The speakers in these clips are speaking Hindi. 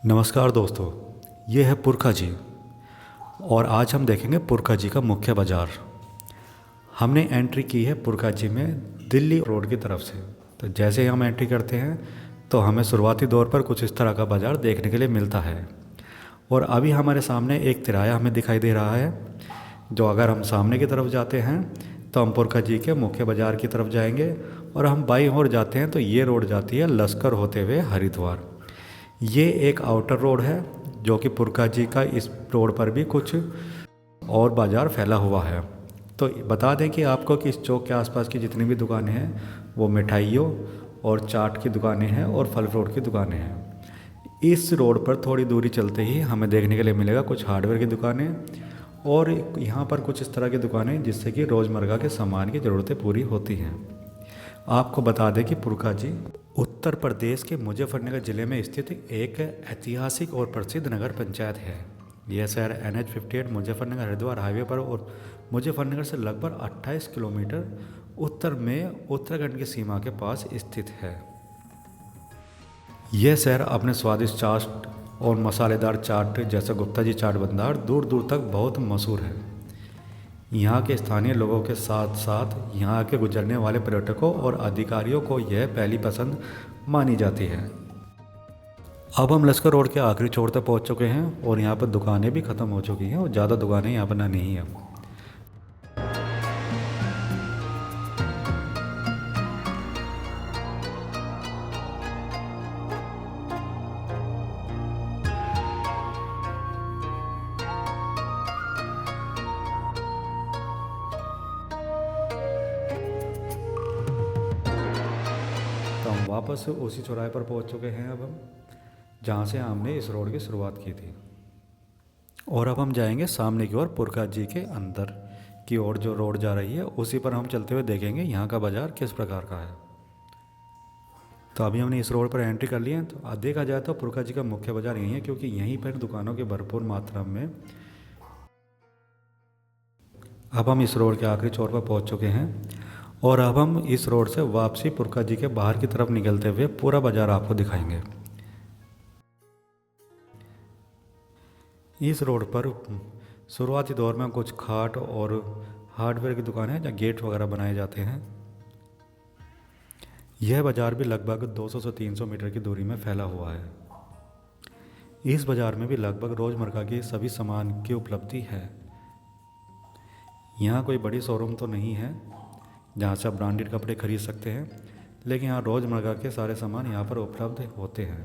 नमस्कार दोस्तों, ये है पुरखा जी और आज हम देखेंगे पुरखा जी का मुख्य बाज़ार। हमने एंट्री की है पुरखा जी में दिल्ली रोड की तरफ से। तो जैसे ही हम एंट्री करते हैं तो हमें शुरुआती दौर पर कुछ इस तरह का बाज़ार देखने के लिए मिलता है। और अभी हमारे सामने एक तिराया हमें दिखाई दे रहा है, जो अगर हम सामने की तरफ जाते हैं तो हम पुरखा जी के मुख्य बाज़ार की तरफ जाएंगे और हम बाईं ओर जाते हैं तो ये रोड जाती है लश्कर होते हुए हरिद्वार। ये एक आउटर रोड है जो कि पुरखा जी का इस रोड पर भी कुछ और बाज़ार फैला हुआ है। तो बता दें कि आपको कि इस चौक के आसपास की जितनी भी दुकानें हैं वो मिठाइयों और चाट की दुकानें हैं और फल फ्रूट की दुकानें हैं। इस रोड पर थोड़ी दूरी चलते ही हमें देखने के लिए मिलेगा कुछ हार्डवेयर की दुकानें और यहाँ पर कुछ इस तरह की दुकानें जिससे कि रोज़मर्रा के सामान की ज़रूरतें पूरी होती हैं। आपको बता दें कि पुरखा जी उत्तर प्रदेश के मुजफ्फरनगर ज़िले में स्थित एक ऐतिहासिक और प्रसिद्ध नगर पंचायत है। यह शहर NH 58 मुजफ्फरनगर हरिद्वार हाईवे पर और मुजफ्फरनगर से लगभग 28 किलोमीटर उत्तर में उत्तराखंड की सीमा के पास स्थित है। यह शहर अपने स्वादिष्ट चाट और मसालेदार चाट जैसे गुप्ता जी चाट भंडार दूर दूर तक बहुत मशहूर है। यहाँ के स्थानीय लोगों के साथ साथ यहाँ के गुजरने वाले पर्यटकों और अधिकारियों को यह पहली पसंद मानी जाती है। अब हम लश्कर रोड के आखिरी छोर तक पहुँच चुके हैं और यहाँ पर दुकानें भी ख़त्म हो चुकी हैं और ज़्यादा दुकानें यहाँ पर नहीं है। तो हम वापस उसी चौराहे पर पहुंच चुके हैं अब हम, जहां से हमने इस रोड की शुरुआत की थी। और अब हम जाएंगे सामने की ओर पुरखा जी के अंदर की ओर जो रोड जा रही है उसी पर हम चलते हुए देखेंगे यहाँ का बाज़ार किस प्रकार का है। तो अभी हमने इस रोड पर एंट्री कर ली है। तो देखा जाए तो पुरखा जी का मुख्य बाज़ार यही है, क्योंकि यहीं पर दुकानों की भरपूर मात्रा में। अब हम इस रोड के आखिरी छोर पर पहुँच चुके हैं और अब हम इस रोड से वापसी पुरखा जी के बाहर की तरफ निकलते हुए पूरा बाज़ार आपको दिखाएंगे। इस रोड पर शुरुआती दौर में कुछ खाट और हार्डवेयर की दुकान है जहाँ गेट वगैरह बनाए जाते हैं। यह बाज़ार भी लगभग 200 से 300 मीटर की दूरी में फैला हुआ है। इस बाज़ार में भी लगभग रोज़मर्रा की सभी सामान की उपलब्धि है। यहाँ कोई बड़ी शोरूम तो नहीं है जहाँ से आप ब्रांडेड कपड़े खरीद सकते हैं, लेकिन यहाँ रोज़मर्रा के सारे सामान यहाँ पर उपलब्ध होते हैं।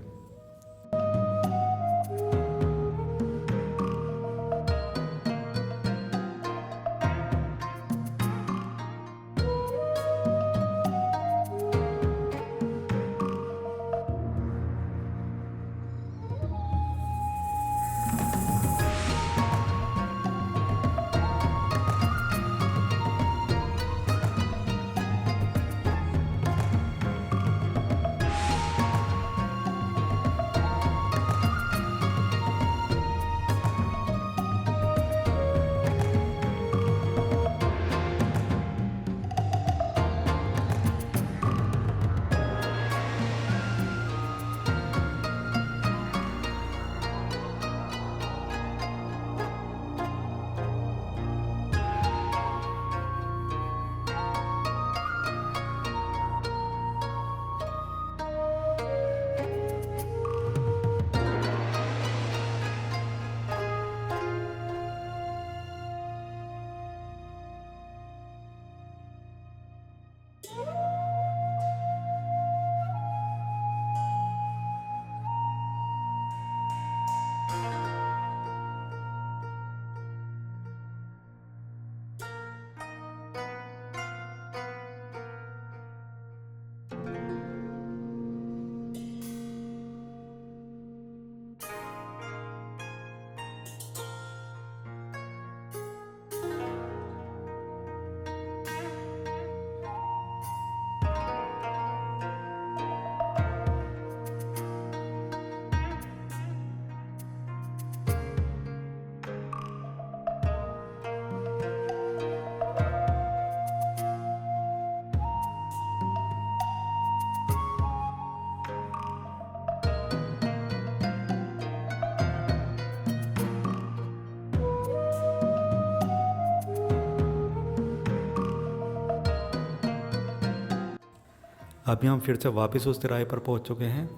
अभी हम फिर से वापस उस तिराहे पर पहुंच चुके हैं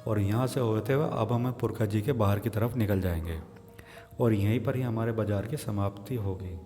और यहाँ से होते हुए अब हम पुरखा जी के बाहर की तरफ निकल जाएंगे और यहीं पर ही हमारे बाज़ार की समाप्ति होगी।